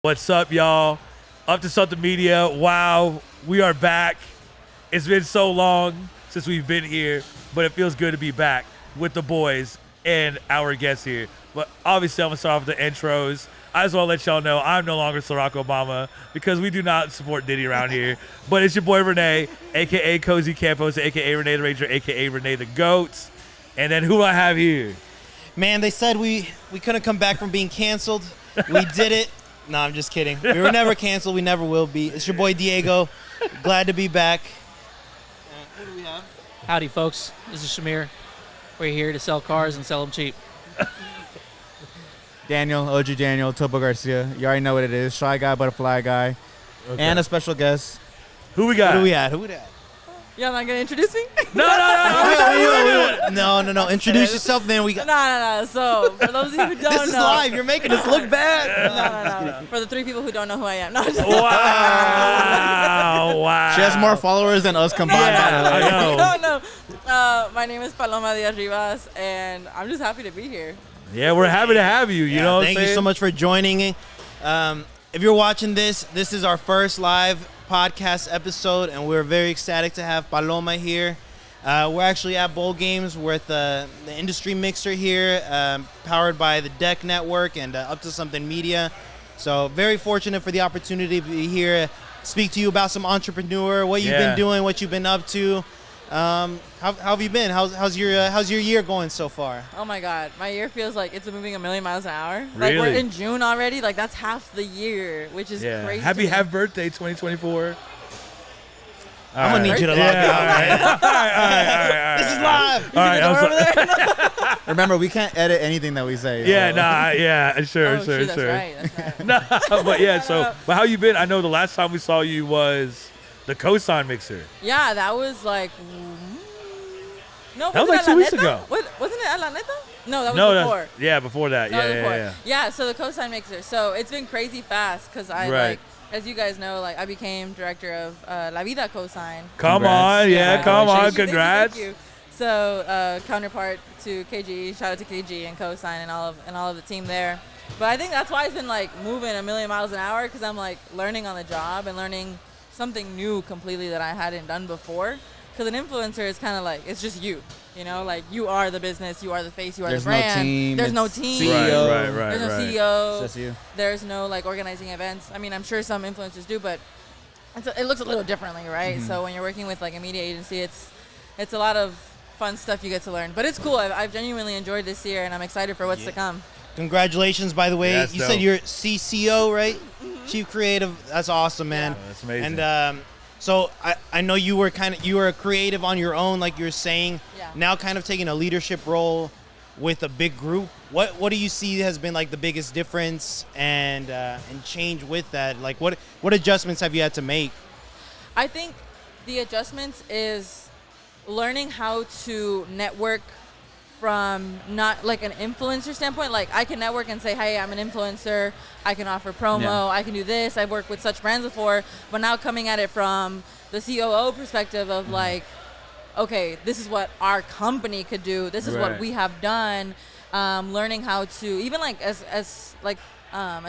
What's up, y'all? Up to Something Media. Wow, we are back. It's been so long since we've been here, but it feels good to be back with the boys and our guests here. But obviously, I'm going to start off with the intros. I just want to let y'all know I'm no longer Barack Obama because we do not support Diddy around here. But it's your boy Renee, a.k.a. Cozy Campos, a.k.a. Renee the Ranger, a.k.a. Renee the Goat. And then who do I have here? Man, they said we couldn't come back from being canceled. We did it. No, I'm just kidding. We were never canceled. We never will be. It's your boy Diego. Glad to be back. Who do we have? Howdy, folks. This is Shamir. We're here to sell cars and sell them cheap. Daniel, OG Daniel, Topo Garcia. You already know what it is. Shy Guy, Butterfly Guy. Okay. And a special guest. Who we got? Who we at? Who we at? Y'all not going to introduce me? No. Introduce yourself, then we got... No. So, for those of you who don't know... This is live. You're making us look bad. No. For the 3 people who don't know who I am. No, Wow. She has more followers than us combined. I know. No. My name is Paloma Diaz Rivas, and I'm just happy to be here. Yeah, we're happy to have you. You know what I'm saying? Thank you so much for joining. If you're watching this is our first live podcast episode, and we're very ecstatic to have Paloma here. We're actually at Bowl Games. We're at the industry mixer here, powered by the Deck Network and Up to Something Media. So very fortunate for the opportunity to be here, speak to you about some entrepreneur, what you've been doing, what you've been up to. How have you been? How's your year going so far? Oh my God, my year feels like it's moving 1,000,000 miles an hour. Really? Like we're in June already. Like that's half the year, which is crazy. Happy birthday 2024. I'm gonna need you to log out. All right. This is live. All right, Over there? Remember, we can't edit anything that we say. Sure. That's right. No, but how you been? I know the last time we saw you was the cosign mixer. Yeah, that was like... No, that was like 2 weeks ago. Wasn't it at La Neta? No, that was before. Before that. Yeah. Yeah, so the cosign mixer. So it's been crazy fast because I as you guys know, like I became director of La Vida Cosign. Come on, congrats. Thank you. So counterpart to KG, shout out to KG and Cosign and all of the team there. But I think that's why it's been like moving 1,000,000 miles an hour because I'm like learning on the job and learning something new completely that I hadn't done before. Because an influencer is kind of like, it's just you know, like you are the business, you are the face, you are the brand. There's no team. CEO. Right. There's no CEO. It's just you. There's no like organizing events. I mean, I'm sure some influencers do, but it looks a little differently, right? Mm-hmm. So when you're working with like a media agency, it's a lot of fun stuff you get to learn. But it's cool. I've genuinely enjoyed this year, and I'm excited for what's to come. Congratulations, by the way. Yeah, you said you're CCO, right? Mm-hmm. Chief Creative. That's awesome, man. Yeah, that's amazing. And so I know you were a creative on your own, like you're saying. Yeah. Now kind of taking a leadership role with a big group. What do you see has been like the biggest difference and change with that? Like what adjustments have you had to make? I think the adjustments is learning how to network from not like an influencer standpoint. Like I can network and say, hey, I'm an influencer. I can offer promo. I can do this. I've worked with such brands before. But now coming at it from the COO perspective of like, okay, this is what our company could do. This is what we have done. Learning how to even like as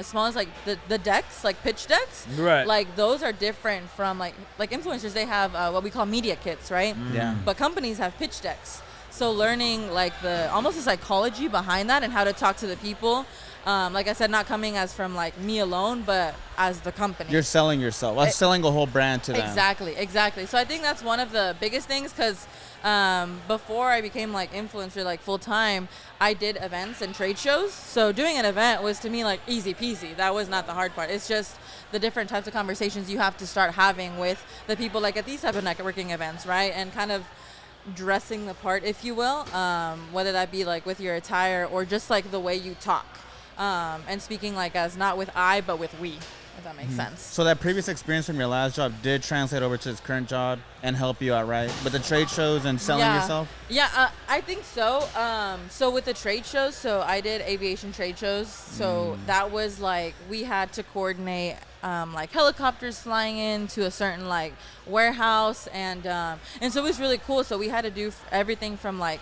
small as like the decks, like pitch decks. Right. Like those are different from like influencers. They have what we call media kits, right? Yeah. But companies have pitch decks. So learning like almost the psychology behind that and how to talk to the people. Like I said, not coming as from like me alone, but as the company. You're selling yourself. I'm selling a whole brand to them. Exactly. So I think that's one of the biggest things because before I became like influencer like full time, I did events and trade shows. So doing an event was to me like easy peasy. That was not the hard part. It's just the different types of conversations you have to start having with the people like at these type of networking events, right? And kind of dressing the part, if you will, whether that be like with your attire or just like the way you talk, and speaking like as not with I but with we, if that makes sense. So that previous experience from your last job did translate over to this current job and help you out, right? With the trade shows and selling yourself? Yeah, I think so. So with the trade shows, so I did aviation trade shows. So that was like we had to coordinate like helicopters flying into a certain like warehouse and so it was really cool. So we had to do everything from like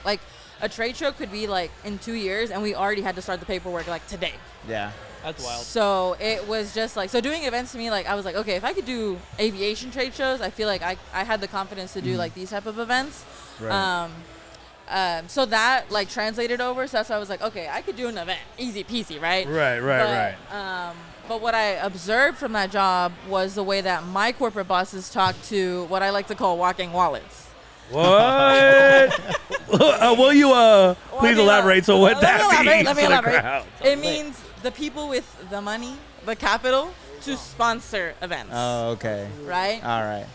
a trade show could be like in 2 years and we already had to start the paperwork like today. Yeah. That's wild. So it was just like, so doing events to me, like I was like, okay, if I could do aviation trade shows, I feel like I had the confidence to do like these type of events. Right. So that like translated over. So that's why I was like, okay, I could do an event, easy peasy, right? Right. But what I observed from that job was the way that my corporate bosses talk to what I like to call walking wallets. What? Will you please elaborate on what that means? Let me for the elaborate. crowd? It means the people with the money, the capital, to sponsor events. Oh, okay. Right? All right.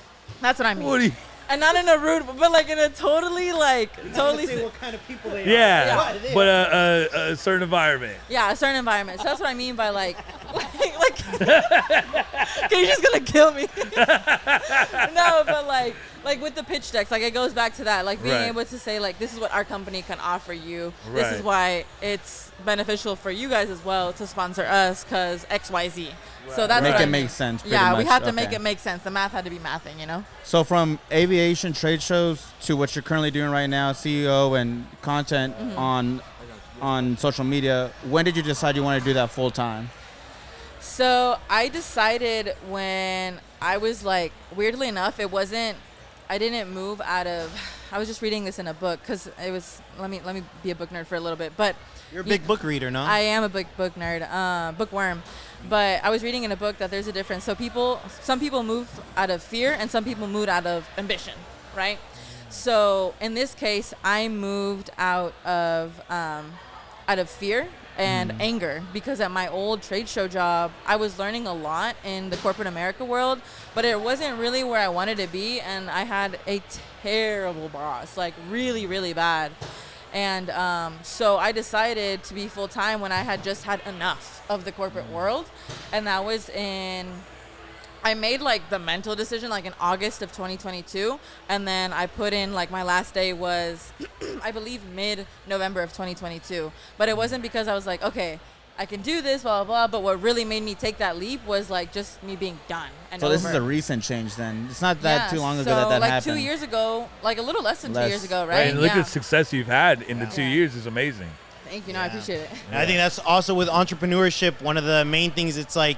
That's what I mean. What do you? And not in a rude, but like in a totally Say what kind of people they are. Yeah, What it is. but a certain environment. yeah, a certain environment. So that's what I mean by like okay, you're just gonna kill me. No, but like with the pitch decks, like it goes back to that, like being Right. able to say like, this is what our company can offer you. This is Right. why it's beneficial for you guys as well to sponsor us, because XYZ. So that's Make what I it mean. make sense. pretty Yeah, we much. had to Okay. make it make sense. The math had to be mathing, you know. So from aviation trade shows to what you're currently doing right now, CEO and content on social media, when did you decide you want to do that full time? So I decided when I was like, weirdly enough, I didn't move out of, I was just reading this in a book because it was, let me be a book nerd for a little bit. But You're a big book reader, no? I am a big book nerd, bookworm. But I was reading in a book that there's a difference. So some people move out of fear and some people move out of ambition, right? So in this case, I moved out of fear and anger, because at my old trade show job, I was learning a lot in the corporate America world, but it wasn't really where I wanted to be. And I had a terrible boss, like really, really bad. And so I decided to be full-time when I had just had enough of the corporate world. And that was I made like the mental decision like in August of 2022. And then I put in like my last day was, I believe, mid-November of 2022. But it wasn't because I was like, okay, I can do this, blah, blah, blah. But what really made me take that leap was like just me being done and So over. this is a recent change then. It's not that too long ago so that like happened. 2 years ago, like a little less than 2 Less. years ago, Right, right? and look Yeah. at the success you've had in the 2 Yeah. years is amazing. Thank you. No, I appreciate it. And I think that's also with entrepreneurship, one of the main things. It's like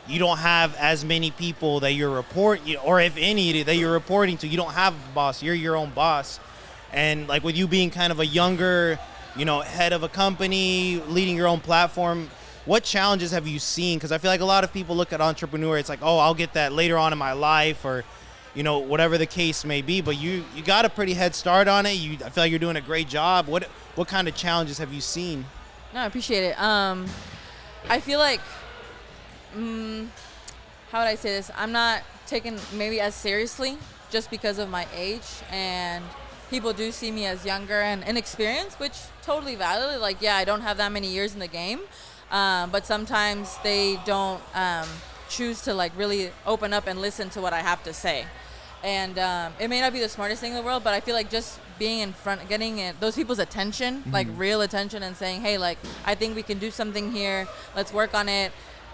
you don't have as many people that you're or if any that you're reporting to. You don't have a boss. You're your own boss. And like with you being kind of a younger, head of a company, leading your own platform, what challenges have you seen? Because I feel like a lot of people look at entrepreneur, it's like, oh, I'll get that later on in my life, or whatever the case may be. But you got a pretty head start on it. I feel like you're doing a great job. What kind of challenges have you seen? No, I appreciate it. I feel like, how would I say this? I'm not taken maybe as seriously just because of my age, and people do see me as younger and inexperienced, which totally valid. Like, yeah, I don't have that many years in the game, but sometimes they don't choose to like really open up and listen to what I have to say. And it may not be the smartest thing in the world, but I feel like just being in front, getting those people's attention, like real attention, and saying, hey, like, I think we can do something here. Let's work on it.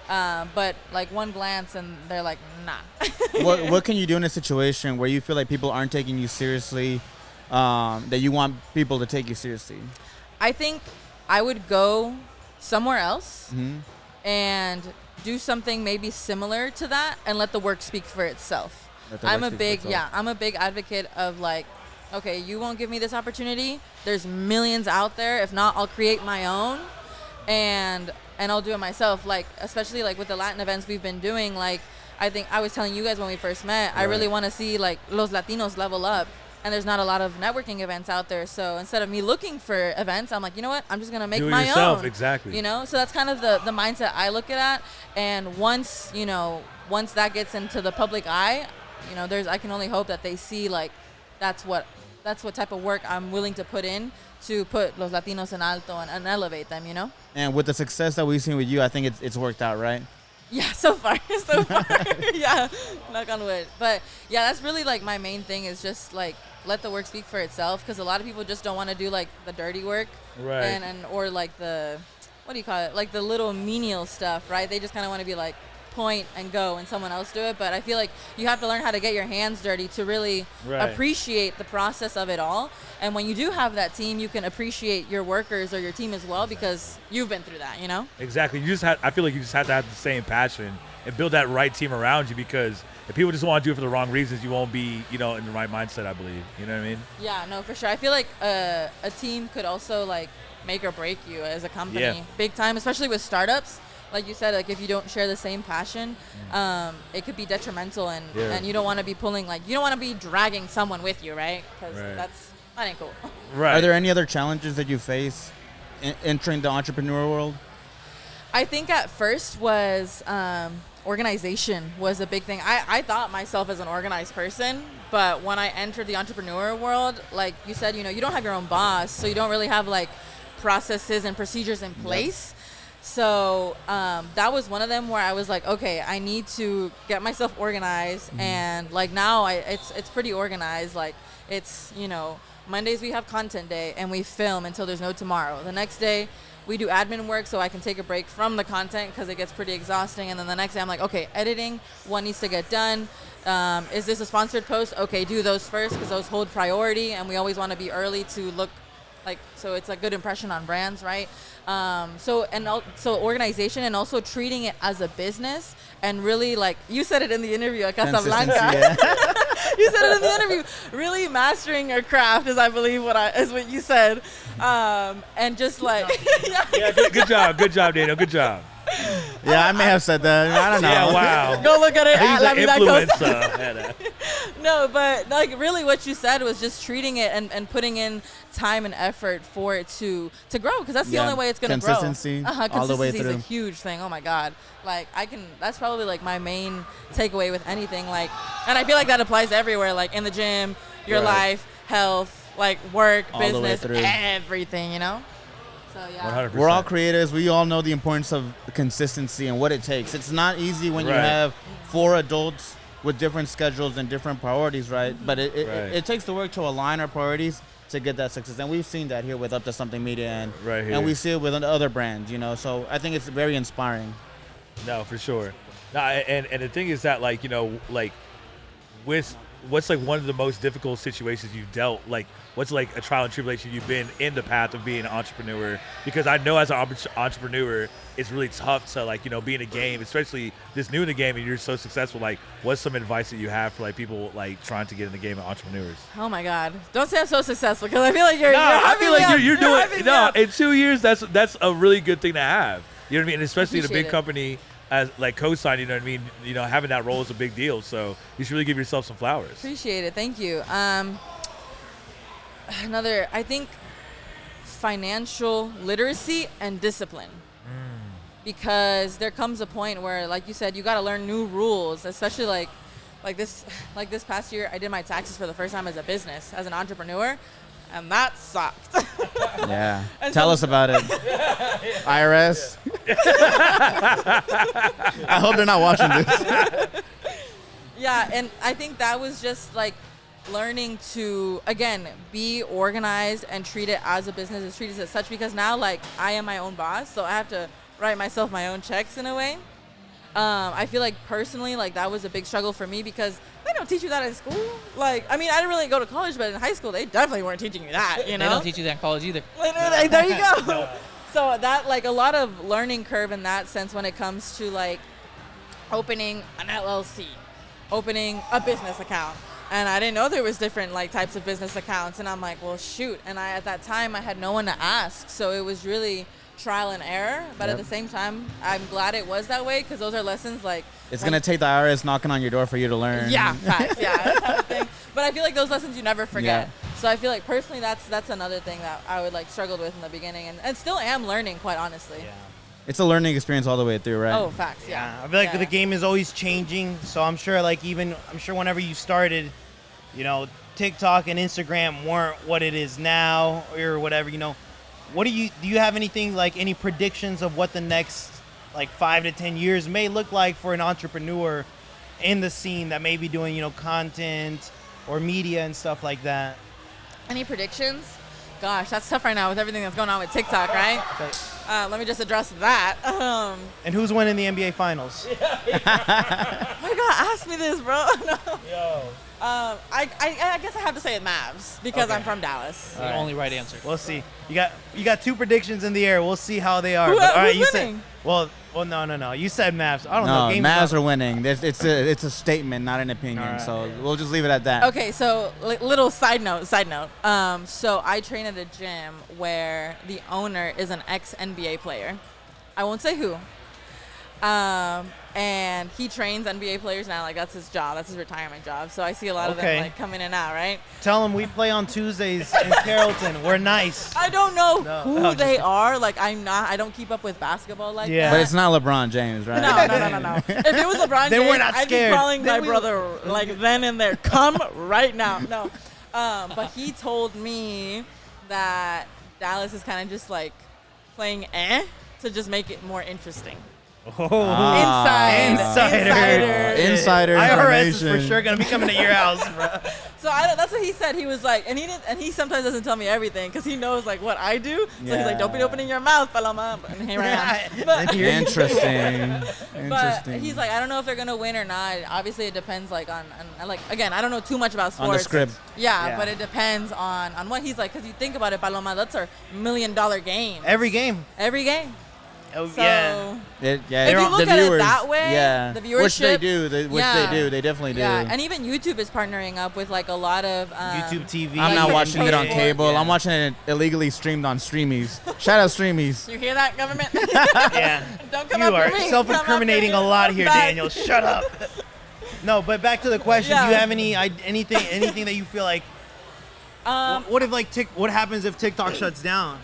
But like one glance and they're like, nah. What can you do in a situation where you feel like people aren't taking you seriously, that you want people to take you seriously? I think I would go somewhere else and do something maybe similar to that and let the work speak for itself. I'm a big advocate of like, okay, you won't give me this opportunity. There's millions out there. If not, I'll create my own and I'll do it myself. Like, especially like with the Latin events we've been doing, like, I think I was telling you guys when we first met, I really want to see like Los Latinos level up. And there's not a lot of networking events out there. So instead of me looking for events, I'm like, you know what? I'm just going to make Do it my yourself, own. exactly. So that's kind of the mindset I look at. And once that gets into the public eye, I can only hope that they see like that's what type of work I'm willing to put in to put Los Latinos en alto and elevate them, And with the success that we've seen with you, I think it's worked out, right? Yeah, so far. Yeah, knock on wood. But yeah, that's really like my main thing is just like let the work speak for itself, because a lot of people just don't want to do like the dirty work, Right. and or like the, what do you call it, like the little menial stuff, right? They just kind of want to be like point and go and someone else do it. But I feel like you have to learn how to get your hands dirty to really appreciate the process of it all. And when you do have that team, you can appreciate your workers or your team as well because you've been through that, you know? Exactly. I feel like you just have to have the same passion and build that right team around you, because if people just want to do it for the wrong reasons, you won't be, in the right mindset, I believe. You know what I mean? Yeah, no, for sure. I feel like a team could also like make or break you as a company, big time, especially with startups. Like you said, like if you don't share the same passion, it could be detrimental, and you don't want to be pulling, like you don't want to be dragging someone with you, right? Because that ain't cool. Right. Are there any other challenges that you face entering the entrepreneur world? I think at first was organization was a big thing. I thought myself as an organized person, but when I entered the entrepreneur world, like you said, you don't have your own boss, so you don't really have like processes and procedures in place. So that was one of them where I was like, okay, I need to get myself organized. And like now it's pretty organized. Like it's, Mondays we have content day and we film until there's no tomorrow. The next day we do admin work so I can take a break from the content because it gets pretty exhausting. And then the next day I'm like, okay, editing, what needs to get done? Is this a sponsored post? Okay, do those first because those hold priority, and we always want to be early to look like, so it's a good impression on brands, right? So organization, and also treating it as a business, and really, like you said it in the interview at Casablanca. You said it in the interview. Really mastering your craft is, I believe, is what you said, and just like Good job, Daniel. Good job. Yeah, I may have said that. I don't know. Yeah, wow. Go look at it. He's at an La Vida Costa. influencer. No, but like really what you said was just treating it and putting in time and effort for it to grow, because that's the only way it's going to grow. Consistency all the way Consistency through. is a huge thing. Oh my God. Like that's probably like my main takeaway with anything. Like, and I feel like that applies everywhere, like in the gym, your life, health, like work, All the way business, through. everything, So yeah. 100%. We're all creators. We all know the importance of consistency and what it takes. It's not easy when you have 4 adults with different schedules and different priorities, right? But it takes the work to align our priorities to get that success. And we've seen that here with Up to Something Media, and we see it with other brands, So I think it's very inspiring. No, for sure. No, and the thing is that, like, with what's like one of the most difficult situations you've dealt, like what's like a trial and tribulation you've been in the path of being an entrepreneur? Because I know as an entrepreneur, it's really tough to be in a game, especially this new in the game, and you're so successful. Like, what's some advice that you have for like people like trying to get in the game of entrepreneurs? Oh my God! Don't say I'm so successful, because I feel like you're doing. No, in 2 years, that's a really good thing to have. You know what I mean? And especially in a big company as like co-sign, you know what I mean? Having that role is a big deal. So you should really give yourself some flowers. Appreciate it. Thank you. I think financial literacy and discipline. Because there comes a point where, like you said, you got to learn new rules, especially like this past year, I did my taxes for the first time as a business, as an entrepreneur, and that sucked. Yeah. Tell us about it. IRS. I hope they're not watching this. Yeah, and I think that was just like learning to, again, be organized and treat it as a business, and treat it as such, because now, like, I am my own boss, so I have to write myself my own checks in a way. I feel like personally, like, that was a big struggle for me, because they don't teach you that in school. Like, I mean, I didn't really go to college, but in high school, they definitely weren't teaching you that, They don't teach you that in college either. There you go. So that, like, a lot of learning curve in that sense when it comes to, like, opening an LLC, opening a business account. And I didn't know there was different, like, types of business accounts. And I'm like, well, shoot. And at that time, I had no one to ask. So it was really trial and error. But at the same time, I'm glad it was that way, because those are lessons, like... It's going to take the IRS knocking on your door for you to learn. Yeah, facts, yeah. That type of thing. But I feel like those lessons you never forget. Yeah. So I feel like, personally, that's another thing that I would, like, struggled with in the beginning. And still am learning, quite honestly. Yeah. It's a learning experience all the way through, right? Oh, facts, yeah. I feel like the game is always changing. So I'm sure, whenever you started, TikTok and Instagram weren't what it is now, or whatever, What do you have anything, like, any predictions of what the next, like, 5 to 10 years may look like for an entrepreneur in the scene that may be doing, content or media and stuff like that? Any predictions? Gosh, that's tough right now with everything that's going on with TikTok, right? Let me just address that. And who's winning the NBA Finals? Oh my God, ask me this, bro. No. Yo. I guess I have to say it Mavs because Okay. I'm from Dallas. The only right answer. We'll see. You got two predictions in the air. We'll see how they are. Who- But, all right, who's you winning? said. Well, no. You said Mavs. I don't No, know. Game's Mavs not- are winning. It's a statement, not an opinion. All right. So we'll just leave it at that. Okay, so little side note. So I train at a gym where the owner is an ex-NBA player. I won't say who. And he trains NBA players now. Like, that's his job. That's his retirement job. So I see a lot of Okay. them, like, come in and out, right? Tell them we play on Tuesdays in Carrollton. We're nice. I don't know No, who no, they just- are. Like, I don't keep up with basketball like Yeah. that. But it's not LeBron James, right? No. If it was LeBron Then James, we're not I'd scared. be calling Then my we- brother like then and there. Come right now. No. But he told me that Dallas is kind of just like playing to just make it more interesting. Oh. Insider IRS is for information. sure gonna be coming to your house, bro. So that's what he said. He was like, and he sometimes doesn't tell me everything because he knows like what I do. So he's like, don't be opening your mouth, Paloma. And here I am. But, Interesting. but he's like, I don't know if they're gonna win or not. Obviously, it depends like on like again, I don't know too much about sports. On the script. Yeah, but it depends on what he's like. Because you think about it, Paloma, that's our $1 million game. Every game. Every game. Oh, So yeah. if you the look at it viewers, that way, yeah, the which they viewership- do, they definitely do. yeah, and even YouTube is partnering up with like a lot of YouTube TV. I'm not like, watching it on yeah. cable. Yeah. I'm watching it illegally streamed on Streamies. Shout out Streamies. You hear that, government? Yeah. Don't come You after are me. self-incriminating a Come after lot me. here, Facts. Daniel. Shut up. No, but back to the question. Do you Yeah. have anything that you feel like? What if what happens if TikTok shuts down?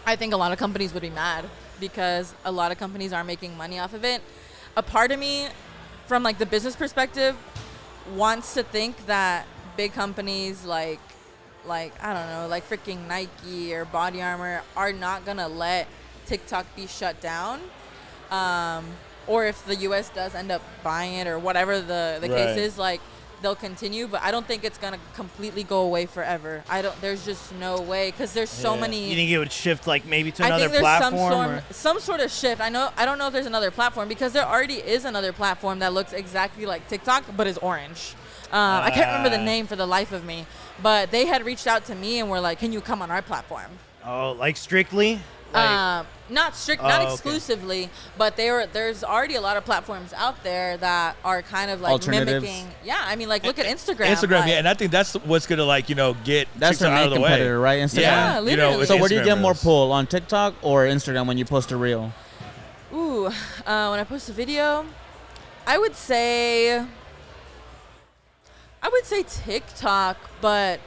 I think a lot of companies would be mad because a lot of companies are making money off of it. A part of me, from like the business perspective, wants to think that big companies like I don't know, like freaking Nike or Body Armor are not gonna let TikTok be shut down. Or if the U.S. does end up buying it or whatever the Right. case is, like they'll continue. But I don't think it's gonna completely go away forever. There's just no way because there's so many. You think it would shift like maybe to I another think there's platform? some sort of shift. I don't know if there's another platform because there already is another platform that looks exactly like TikTok but is orange. I can't remember the name for the life of me, but they had reached out to me and were like, "Can you come on our platform?" Oh, like Strictly? Like, Not strict, Oh, not okay. exclusively, but there's already a lot of platforms out there that are kind of like Alternatives. mimicking. Yeah, I mean, like look at Instagram. Instagram, like, yeah, and I think that's what's gonna get That's their TikTok out main of the way. competitor, right? Instagram. Yeah, you know, literally. with So where do you Instagram get more Reels. pull, on TikTok or Instagram when you post a reel? Ooh, when I post a video, I would say TikTok, but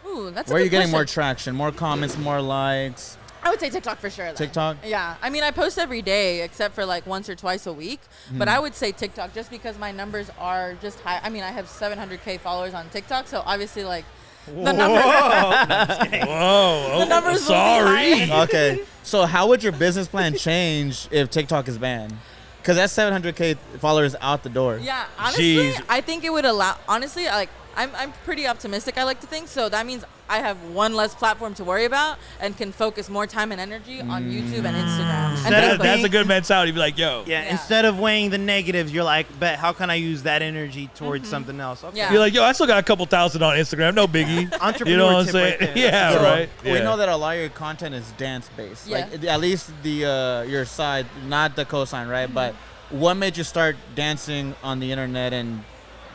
ooh, that's Where a are you good getting more question. traction, more comments, more likes? I would say TikTok for sure. then. TikTok? Yeah, I mean, I post every day except for like once or twice a week, but I would say TikTok just because my numbers are just high. I mean, I have 700K followers on TikTok, so obviously like the numbers. Whoa, The numbers will be sorry. high. Okay. So how would your business plan change if TikTok is banned? Because that's 700K followers out the door. Yeah, honestly, Jeez. I think it would allow. Honestly, like I'm pretty optimistic. I like to think so. That means I have one less platform to worry about and can focus more time and energy on YouTube and Instagram. And Instead of Facebook. That's a good mentality. Be like, yo, Yeah, Yeah. instead of weighing the negatives, you're like, bet how can I use that energy towards something else? Okay. Yeah. you're like, yo, I still got a couple thousand on Instagram. No biggie. Entrepreneur You know what I'm tip saying? right there. Yeah, So, right. We Yeah. know that a lot of your content is dance based. Yeah. Like at least the your side, not the cosign, right? Mm-hmm. But what made you start dancing on the internet and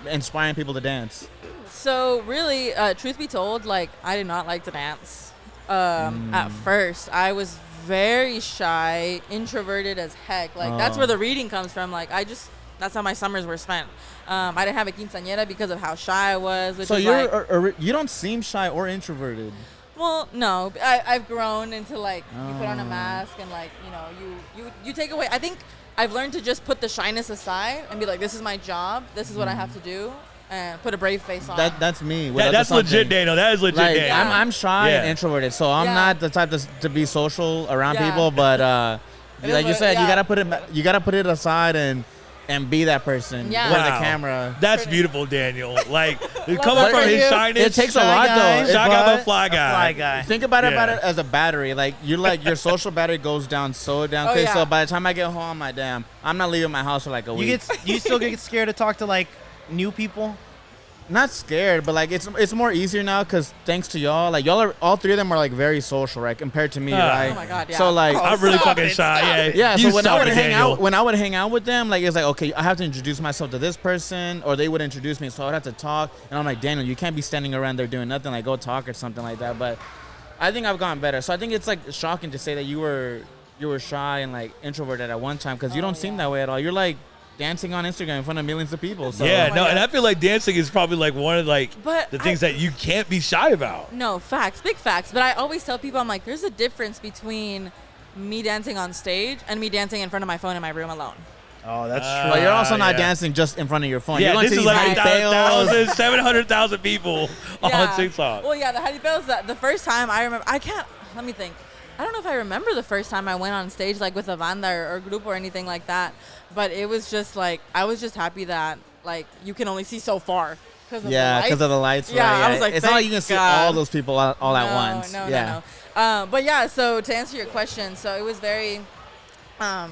inspiring people to dance? So really, truth be told, like I did not like to dance. At first, I was very shy, introverted as heck. Like that's where the reading comes from. Like that's how my summers were spent. I didn't have a quinceañera because of how shy I was. Which So is you're like, you don't seem shy or introverted. well, no, I've grown into like you put on a mask and like you take away. I think I've learned to just put the shyness aside and be like, this is my job. This is what I have to do, and put a brave face on. That's me. That- without the that's legit, something. Daniel. That is legit, Like Daniel. I'm shy and Yeah. introverted, so I'm Yeah. not the type to be social around Yeah. people. But It is like you what- said, yeah. you gotta put it aside and and be that person Yeah. for the Wow. camera. That's beautiful, Daniel. Like, coming that from for his you. shyness. It takes a Shy lot guy, though. Shy guy, but but fly a guy. fly guy. Think about it Yeah. as a battery. Like your social battery goes down so down Oh, quick. yeah. So by the time I get home, I'm like, damn, I'm not leaving my house for like a week. You still get scared to talk to like new people? Not scared, but like it's more easier now because thanks to y'all, like y'all are all three of them are like very social, right? Compared to me, right? Oh my God, yeah. So like, I'm really Stop fucking it, shy. stop Yeah. yeah. You So when I stop would it, hang Daniel. out, when I would hang out with them, like it's like okay, I have to introduce myself to this person, or they would introduce me, so I'd have to talk, and I'm like, Daniel, you can't be standing around there doing nothing, like go talk or something like that. But I think I've gotten better. So I think it's like shocking to say that you were shy and like introverted at one time because you don't seem that way at all. You're like dancing on Instagram in front of millions of people. So Yeah, my no, God. and I feel like dancing is probably like one of like But the things that you can't be shy about. No, facts, big facts. But I always tell people, I'm like, there's a difference between me dancing on stage and me dancing in front of my phone in my room alone. Oh, that's true. But you're also not yeah. dancing just in front of your phone. Yeah, you're going this to is these like high 700,000 people on TikTok. Well, yeah, the Hattie Bells, the first time I remember, let me think. I don't know if I remember the first time I went on stage like with a banda or group or anything like that, but it was just like, I was just happy that like you can only see so far. Yeah, because of the lights. Yeah, right, I was like, it's not like you can thank see God. all those people all at once. No. But yeah, so to answer your question, so it was very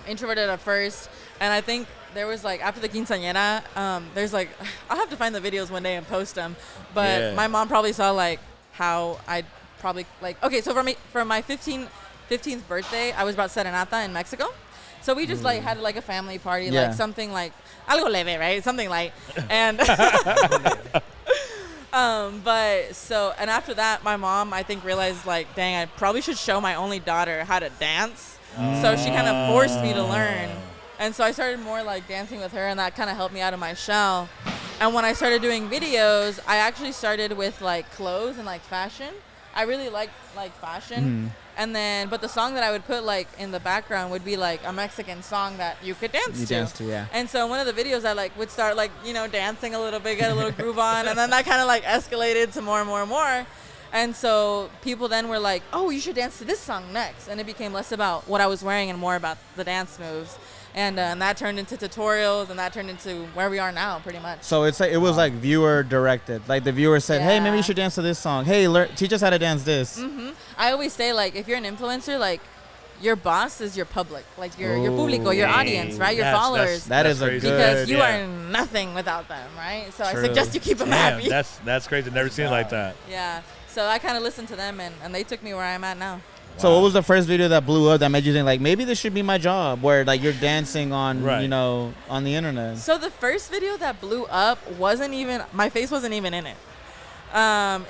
introverted at first, and I think there was like after the quinceañera, there's like I'll have to find the videos one day and post them. But Yeah. my mom probably saw like how I probably like okay, so for my 15th birthday, I was about serenata in Mexico. So we just like had like a family party, Yeah. like something like algo leve, right? Something light. And but so and after that, my mom I think realized like, dang, I probably should show my only daughter how to dance. So she kind of forced me to learn. And so I started more like dancing with her, and that kind of helped me out of my shell. And when I started doing videos, I actually started with like clothes and like fashion. I really liked like fashion. And then, but the song that I would put like in the background would be like a Mexican song that you could dance to. Dance to, yeah. And so one of the videos I like would start like, you know, dancing a little bit, get a little groove on. And then that kind of like escalated to more and more and more. And so people then were like, oh, you should dance to this song next. And it became less about what I was wearing and more about the dance moves. And that turned into tutorials, and that turned into where we are now, pretty much. So it's like it was like viewer directed. Like the viewer said, "Hey, maybe you should dance to this song. Hey, teach us how to dance this." I always say, like, if you're an influencer, like, your boss is your public, like your público, your audience, right? Your followers. That is a crazy. good. Because you are nothing without them, right? So True. I suggest you keep them Damn, happy. that's crazy. Never seen it like that. Yeah. So I kind of listened to them, and they took me where I'm at now. So what was the first video that blew up that made you think like maybe this should be my job, where like you're dancing on Right. on the internet? So the first video that blew up wasn't even, my face wasn't even in it.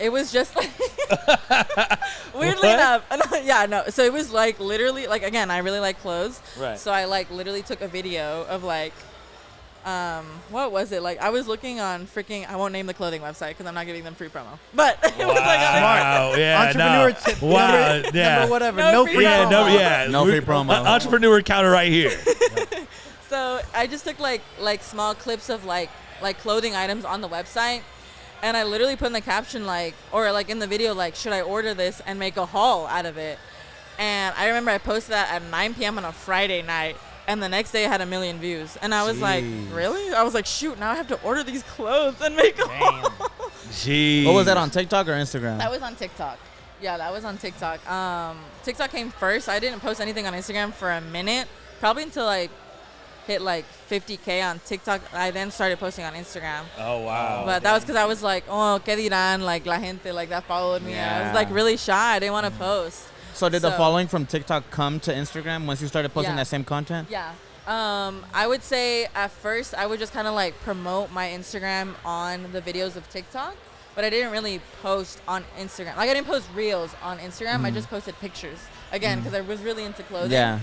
It was just like, weirdly enough. Yeah, no. So it was like literally, like, again, I really like clothes. Right. So I like literally took a video of like, what was it? Like I was looking on freaking, I won't name the clothing website because I'm not giving them free promo. But it was like, Wow, yeah, Entrepreneur no. tip. Wow, yeah. Number whatever. No No free free promo. Yeah, no, yeah. No free promo. Entrepreneur counter right here. So I just took like small clips of like clothing items on the website, and I literally put in the caption like, or like in the video like, should I order this and make a haul out of it? And I remember I posted that at 9 p.m. on a Friday night, and the next day I had 1 million views, and I was like, really? I was like, shoot, now I have to order these clothes and make a haul. Jeez. What was that on TikTok or Instagram? That was on TikTok. Yeah, that was on TikTok. TikTok came first. I didn't post anything on Instagram for a minute, probably until I hit like 50K on TikTok. I then started posting on Instagram. Oh, wow. But that was because I was like, oh, ¿qué dirán? Like, la gente, like, that followed me. I Yeah. was like really shy. I didn't want to post. So did the So- following from TikTok come to Instagram once you started posting Yeah. that same content? Yeah. I would say at first I would just kind of like promote my Instagram on the videos of TikTok, but I didn't really post on Instagram. Like I didn't post reels on Instagram. I just posted pictures again because I was really into clothing. Yeah.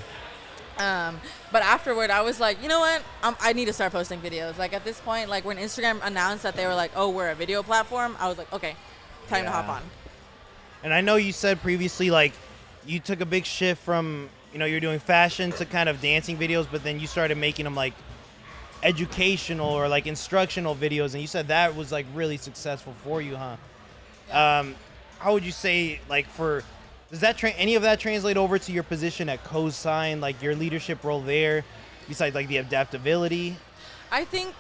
But afterward, I was like, you know what? I need to start posting videos. Like at this point, like when Instagram announced that they were like, oh, we're a video platform, I was like, okay, time to hop on. And I know you said previously, like, you took a big shift from, you know, you're doing fashion to kind of dancing videos, but then you started making them like educational or like instructional videos, and you said that was like really successful for you, huh? How would you say, like, does that any of that translate over to your position at Cosign, like your leadership role there, besides like the adaptability? I think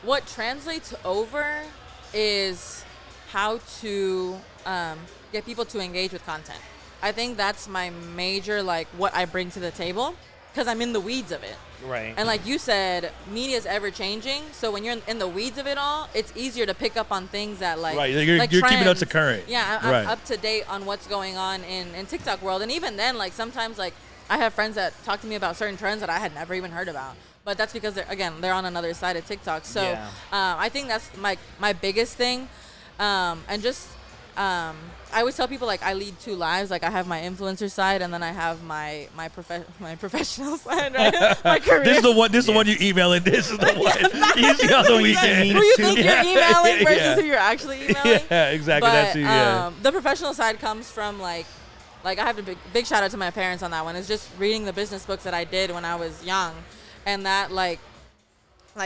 what translates over is how to get people to engage with content. I think that's my major, like, what I bring to the table, because I'm in the weeds of it. Right. And like you said, media is ever changing. So when you're in the weeds of it all, it's easier to pick up on things that like right. You're like keeping up trends. to current. Yeah, I'm right. up to date on what's going on in TikTok world. And even then, like sometimes like I have friends that talk to me about certain trends that I had never even heard about. But that's because they're on another side of TikTok. So Yeah. I think that's my biggest thing. And just I always tell people like I lead two lives. Like I have my influencer side, and then I have my professional side, right? My career. This is the one you emailing. This is the one you see on the weekend. Who you think you're emailing versus who you're actually emailing. Yeah, exactly. But That's who, yeah. the professional side comes from like I have a big shout out to my parents on that one. It's just reading the business books that I did when I was young, and that like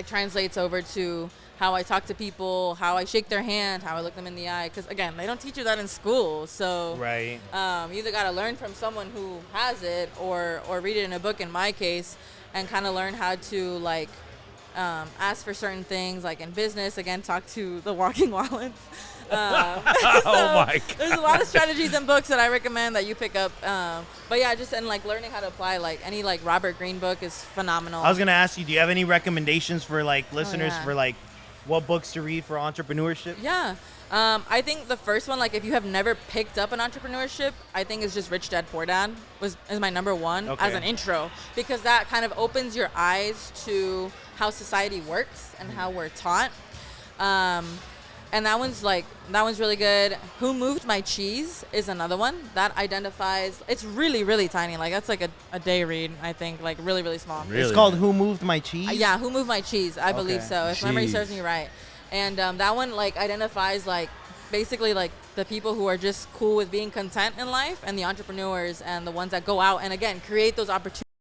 translates over to how I talk to people, how I shake their hand, how I look them in the eye. Because again, they don't teach you that in school. So Right. You either got to learn from someone who has it, or read it in a book. In my case, and kind of learn how to like ask for certain things, like in business. Again, talk to the walking wallets. Oh my God. There's a lot of strategies and books that I recommend that you pick up. But yeah, just and like learning how to apply like any like Robert Greene book is phenomenal. I was gonna ask you, do you have any recommendations for like listeners yeah. for like what books to read for entrepreneurship? Yeah. I think the first one, like if you have never picked up an entrepreneurship, I think is just Rich Dad Poor Dad is my number one as an intro, because that kind of opens your eyes to how society works and how we're taught. And that one's really good. Who Moved My Cheese is another one that identifies. It's really, really tiny. Like that's like a day read, I think, like really, really small. Really? It's called Who Moved My Cheese? Yeah, Who Moved My Cheese? I believe Okay. so. If memory Cheese. serves me right. And that one like identifies like basically like the people who are just cool with being content in life, and the entrepreneurs and the ones that go out and again create those opportunities.